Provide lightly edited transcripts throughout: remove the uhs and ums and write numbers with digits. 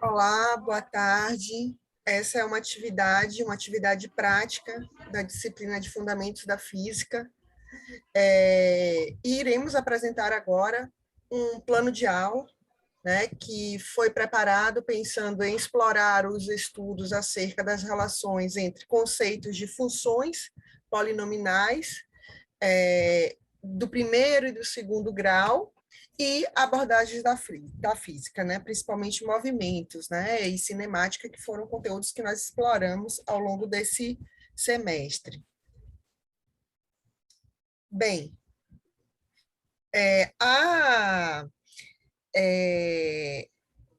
Olá, boa tarde. Essa é uma atividade prática da disciplina de Fundamentos da Física. E iremos apresentar agora um plano de aula, né, que foi preparado pensando em explorar os estudos acerca das relações entre conceitos de funções polinomiais, do primeiro e do segundo grau, e abordagens da física, né? Principalmente movimentos, né? E cinemática, que foram conteúdos que nós exploramos ao longo desse semestre. Bem,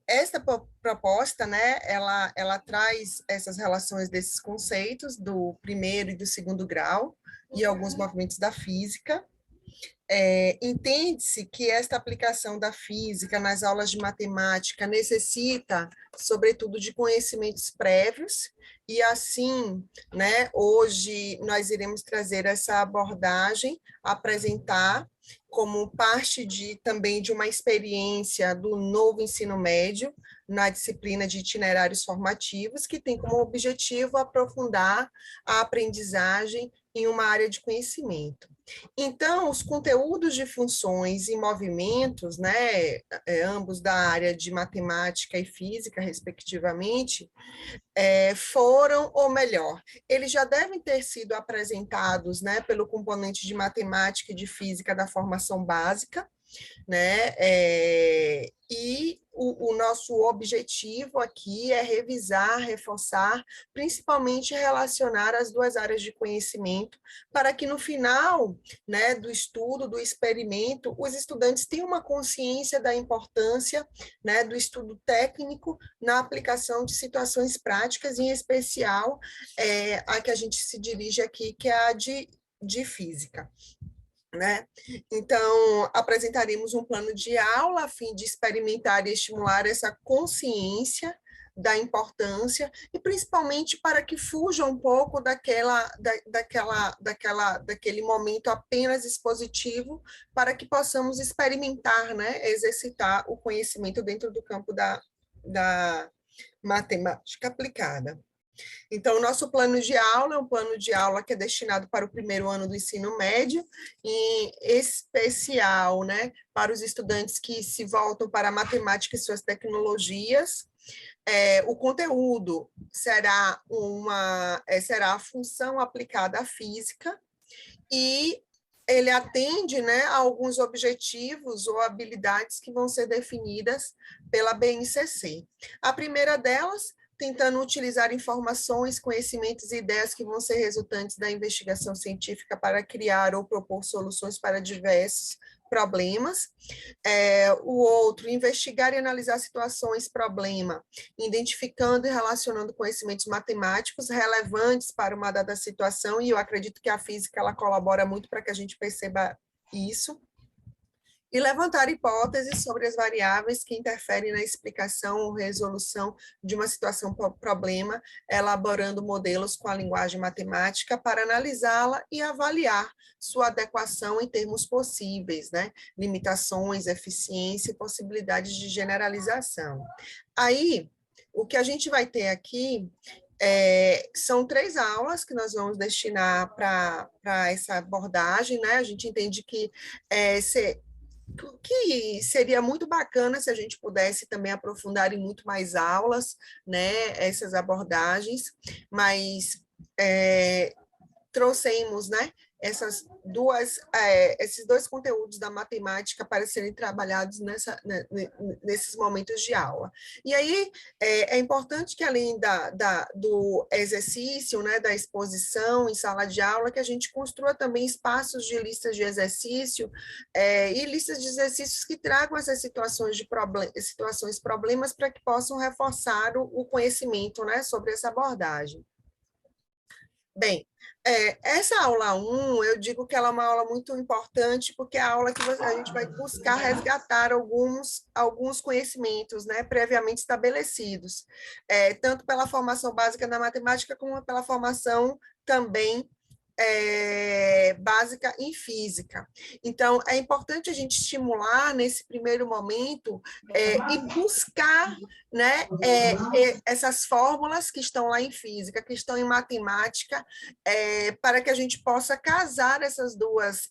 esta proposta, né, ela traz essas relações desses conceitos do primeiro e do segundo grau e alguns movimentos da física. Entende-se que esta aplicação da física nas aulas de matemática necessita, sobretudo, de conhecimentos prévios, e assim, né, hoje nós iremos trazer essa abordagem, apresentar como parte também de uma experiência do novo ensino médio, na disciplina de itinerários formativos, que tem como objetivo aprofundar a aprendizagem em uma área de conhecimento. Então, os conteúdos de funções e movimentos, né, ambos da área de matemática e física, respectivamente, foram, ou melhor, eles já devem ter sido apresentados, né, pelo componente de matemática e de física da formação básica, né? E o nosso objetivo aqui é revisar, reforçar, principalmente relacionar as duas áreas de conhecimento, para que no final, né, do estudo, do experimento, os estudantes tenham uma consciência da importância, né, do estudo técnico na aplicação de situações práticas, em especial a que a gente se dirige aqui, que é a de física. Né? Então, apresentaremos um plano de aula a fim de experimentar e estimular essa consciência da importância e principalmente para que fuja um pouco daquele momento apenas expositivo, para que possamos experimentar, né, exercitar o conhecimento dentro do campo da matemática aplicada. Então, o nosso plano de aula é um plano de aula que é destinado para o primeiro ano do ensino médio, em especial, né, para os estudantes que se voltam para a matemática e suas tecnologias. O conteúdo será a função aplicada à física, e ele atende, né, a alguns objetivos ou habilidades que vão ser definidas pela BNCC. A primeira delas, tentando utilizar informações, conhecimentos e ideias que vão ser resultantes da investigação científica para criar ou propor soluções para diversos problemas. O outro, investigar e analisar situações, problema, identificando e relacionando conhecimentos matemáticos relevantes para uma dada situação, e eu acredito que a física ela colabora muito para que a gente perceba isso. E levantar hipóteses sobre as variáveis que interferem na explicação ou resolução de uma situação problema, elaborando modelos com a linguagem matemática para analisá-la e avaliar sua adequação em termos possíveis, né? Limitações, eficiência e possibilidades de generalização. Aí, o que a gente vai ter aqui são 3 aulas que nós vamos destinar para essa abordagem, né? A gente entende que seria muito bacana se a gente pudesse também aprofundar em muito mais aulas, né, essas abordagens, mas trouxemos, né, esses dois conteúdos da matemática para serem trabalhados nesses momentos de aula. E aí é importante que, além do exercício, né, da exposição em sala de aula, que a gente construa também espaços de listas de exercício e listas de exercícios que tragam essas problemas para que possam reforçar o conhecimento, né, sobre essa abordagem. Bem, essa aula 1, eu digo que ela é uma aula muito importante, porque é a aula que a gente vai buscar resgatar alguns conhecimentos, né, previamente estabelecidos, tanto pela formação básica na matemática, como pela formação também básica em física. Então, é importante a gente estimular, nesse primeiro momento, e buscar, né, essas fórmulas que estão lá em física, que estão em matemática, para que a gente possa casar essas duas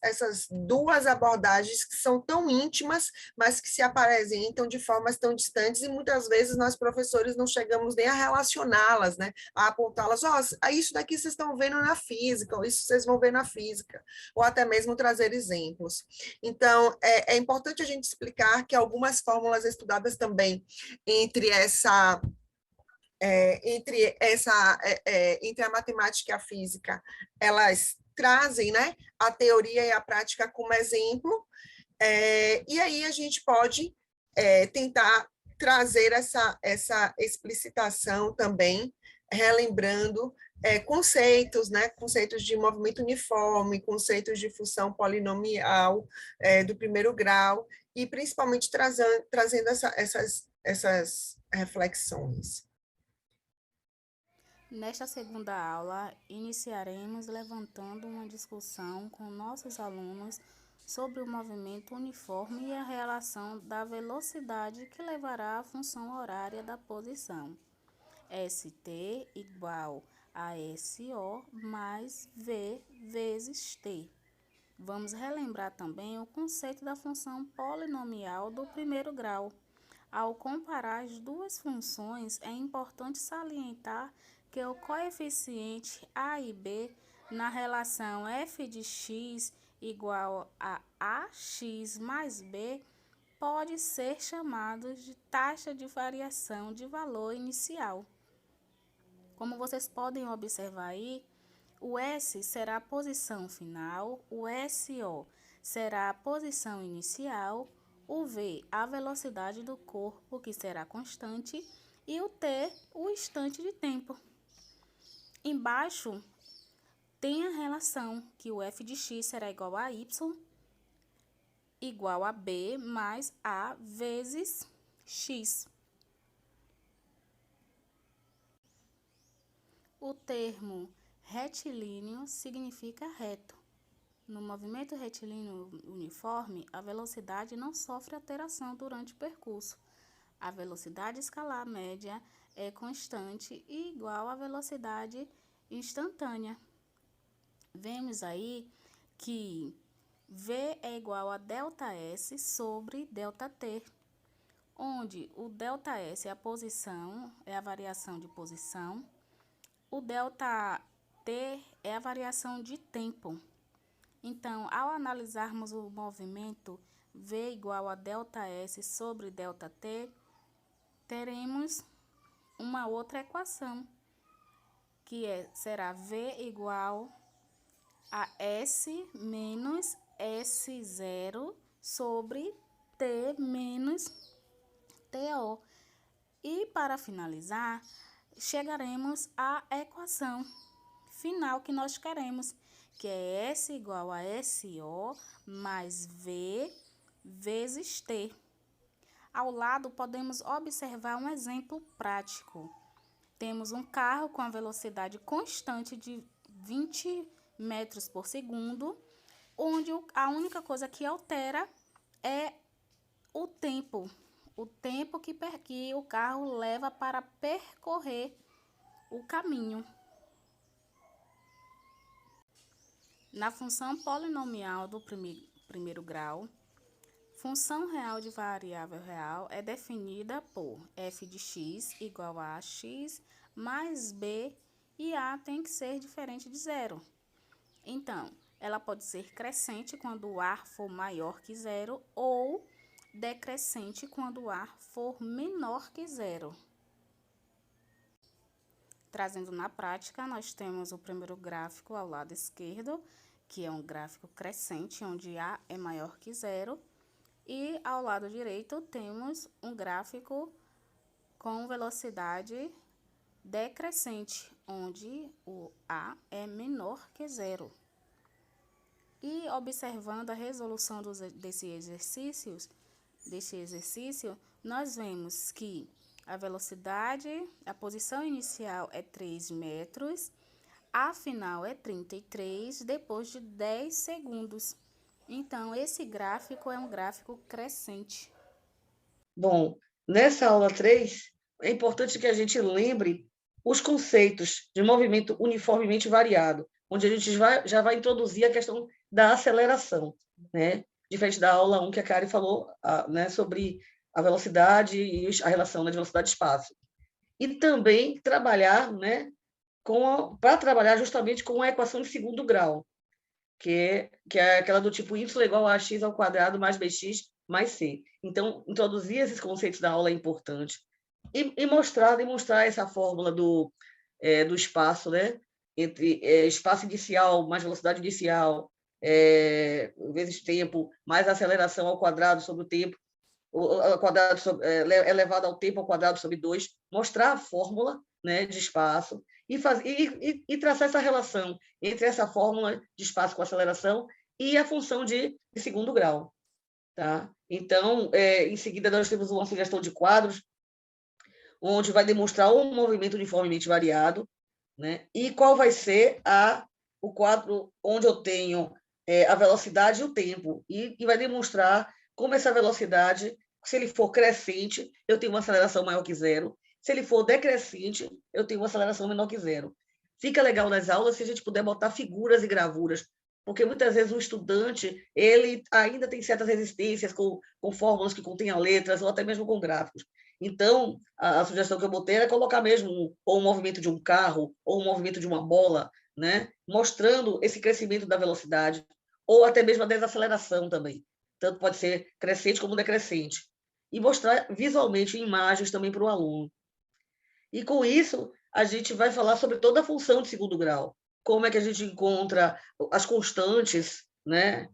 abordagens que são tão íntimas, mas que se apresentam de formas tão distantes, e muitas vezes nós, professores, não chegamos nem a relacioná-las, né, a apontá-las, isso daqui vocês estão vendo na física, ou isso vocês vão ver na física, ou até mesmo trazer exemplos. Então, é importante a gente explicar que algumas fórmulas estudadas também entre entre a matemática e a física, elas trazem, né, a teoria e a prática como exemplo, e aí a gente pode tentar trazer essa explicitação também, relembrando conceitos, né? Conceitos de movimento uniforme, conceitos de função polinomial do primeiro grau, e principalmente trazendo essas reflexões. Nesta segunda aula, iniciaremos levantando uma discussão com nossos alunos sobre o movimento uniforme e a relação da velocidade que levará à função horária da posição. ST igual a SO mais V vezes T. Vamos relembrar também o conceito da função polinomial do primeiro grau. Ao comparar as duas funções, é importante salientar que o coeficiente A e B na relação f de x igual a ax mais b pode ser chamado de taxa de variação de valor inicial. Como vocês podem observar aí, o S será a posição final, o SO será a posição inicial, o V a velocidade do corpo, que será constante, e o T o instante de tempo. Embaixo tem a relação que o f de x será igual a y igual a b mais a vezes x. O termo retilíneo significa reto. No movimento retilíneo uniforme, a velocidade não sofre alteração durante o percurso. A velocidade escalar média é constante e igual à velocidade instantânea. Vemos aí que V é igual a ΔS sobre ΔT, onde o ΔS é a posição, é a variação de posição, o ΔT é a variação de tempo. Então, ao analisarmos o movimento V igual a ΔS sobre ΔT, teremos uma outra equação, que será V igual a S menos S0 sobre T menos TO. E, para finalizar, chegaremos à equação final que nós queremos, que é S igual a SO mais V vezes T. Ao lado, podemos observar um exemplo prático. Temos um carro com a velocidade constante de 20 metros por segundo, onde a única coisa que altera é o tempo que o carro leva para percorrer o caminho. Na função polinomial do primeiro grau, função real de variável real é definida por f de x igual a x mais b, e a tem que ser diferente de zero. Então, ela pode ser crescente quando o A for maior que zero ou decrescente quando o A for menor que zero. Trazendo na prática, nós temos o primeiro gráfico ao lado esquerdo, que é um gráfico crescente, onde A é maior que zero, e ao lado direito temos um gráfico com velocidade decrescente, onde o A é menor que zero. E observando a resolução desse exercício, nós vemos que a velocidade, a posição inicial é 3 metros, A final é 33 depois de 10 segundos. Então, esse gráfico é um gráfico crescente. Bom, nessa aula 3, é importante que a gente lembre os conceitos de movimento uniformemente variado, onde a gente já vai introduzir a questão da aceleração, né? Diferente da aula 1 que a Kari falou, né, sobre a velocidade e a relação, né, de velocidade e espaço. E também trabalhar, né, para trabalhar justamente com a equação de segundo grau, que é aquela do tipo y igual a x ao quadrado mais bx mais c. Então, introduzir esses conceitos da aula é importante. E demonstrar essa fórmula do espaço, né? Entre espaço inicial mais velocidade inicial, vezes tempo, mais aceleração ao quadrado sobre o tempo, ao quadrado sobre, elevado ao tempo ao quadrado sobre 2, mostrar a fórmula, né, de espaço e traçar essa relação entre essa fórmula de espaço com aceleração e a função de segundo grau. Tá? Então, em seguida, nós temos uma sugestão de quadros, onde vai demonstrar um movimento uniformemente variado, né? E qual vai ser o quadro onde eu tenho a velocidade e o tempo, e vai demonstrar como essa velocidade, se ele for crescente, eu tenho uma aceleração maior que zero, se ele for decrescente, eu tenho uma aceleração menor que zero. Fica legal nas aulas se a gente puder botar figuras e gravuras, porque muitas vezes o estudante ele ainda tem certas resistências com fórmulas que contêm letras ou até mesmo com gráficos. Então, a sugestão que eu botei era colocar mesmo ou o movimento de um carro ou o movimento de uma bola, né, mostrando esse crescimento da velocidade ou até mesmo a desaceleração também. Tanto pode ser crescente como decrescente. E mostrar visualmente imagens também para o aluno. E com isso, a gente vai falar sobre toda a função de segundo grau. Como é que a gente encontra as constantes, né?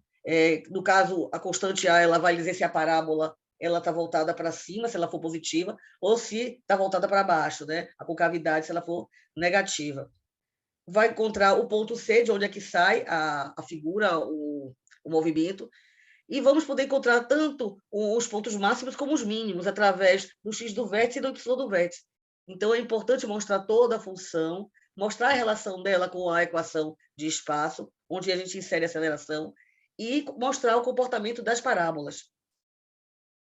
No caso, a constante A, ela vai dizer se a parábola ela está voltada para cima, se ela for positiva, ou se está voltada para baixo, né? A concavidade, se ela for negativa. Vai encontrar o ponto C, de onde é que sai a figura, o movimento, e vamos poder encontrar tanto os pontos máximos como os mínimos, através do x do vértice e do y do vértice. Então, é importante mostrar toda a função, mostrar a relação dela com a equação de espaço, onde a gente insere a aceleração, e mostrar o comportamento das parábolas.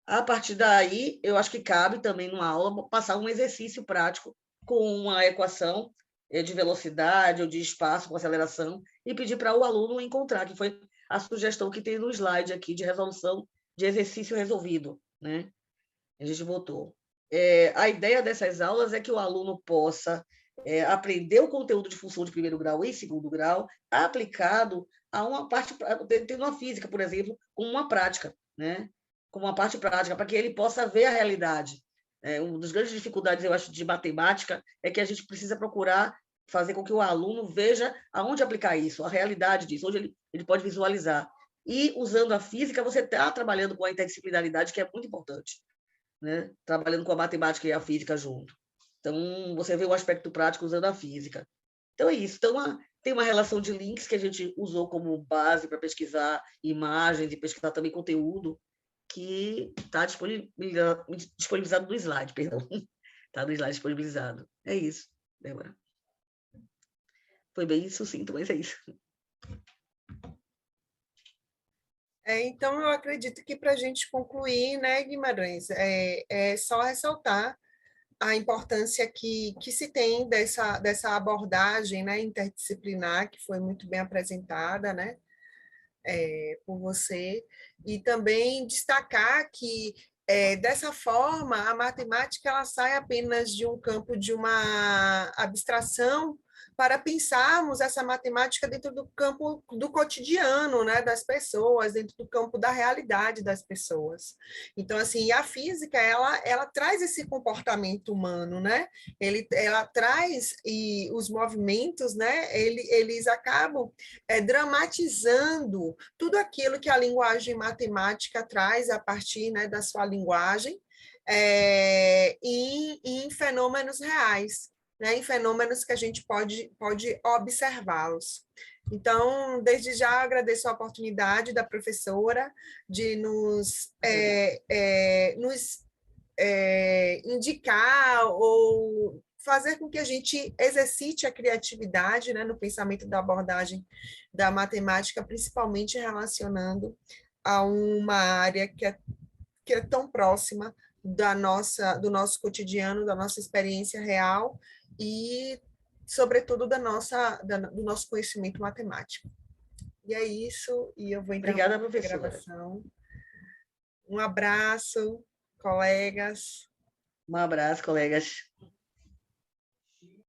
A partir daí, eu acho que cabe também, numa aula, passar um exercício prático com uma equação de velocidade ou de espaço com aceleração e pedir para o aluno encontrar, que foi a sugestão que tem no slide aqui de resolução de exercício resolvido, né? A gente botou. A ideia dessas aulas é que o aluno possa aprender o conteúdo de função de primeiro grau e segundo grau aplicado a uma parte, tendo uma física, por exemplo, como uma prática, né? Como uma parte prática, para que ele possa ver a realidade. Uma das grandes dificuldades, eu acho, de matemática é que a gente precisa procurar fazer com que o aluno veja aonde aplicar isso, a realidade disso, onde ele pode visualizar. E, usando a física, você está trabalhando com a interdisciplinaridade, que é muito importante, né? Trabalhando com a matemática e a física junto. Então, você vê o aspecto prático usando a física. Então, é isso. Então, tem uma relação de links que a gente usou como base para pesquisar imagens e pesquisar também conteúdo, que está disponibilizado no slide, perdão. Está no slide disponibilizado. É isso, Débora. Foi bem sucinto, mas é isso. Então, eu acredito que para a gente concluir, né, Guimarães, é só ressaltar a importância que se tem dessa abordagem, né, interdisciplinar, que foi muito bem apresentada, né, por você, e também destacar que, dessa forma, a matemática ela sai apenas de um campo de uma abstração para pensarmos essa matemática dentro do campo do cotidiano, né, das pessoas, dentro do campo da realidade das pessoas. Então, assim, a física, ela traz esse comportamento humano, né? Ela traz, e os movimentos, né, eles acabam dramatizando tudo aquilo que a linguagem matemática traz a partir, né, da sua linguagem, em fenômenos reais, né, em fenômenos que a gente pode observá-los. Então, desde já agradeço a oportunidade da professora de nos indicar ou fazer com que a gente exercite a criatividade, né, no pensamento da abordagem da matemática, principalmente relacionando a uma área que é tão próxima do nosso cotidiano, da nossa experiência real e, sobretudo, do nosso conhecimento matemático. E é isso, e eu vou interromper Obrigada, a professora. gravação. Um abraço, colegas. Um abraço, colegas.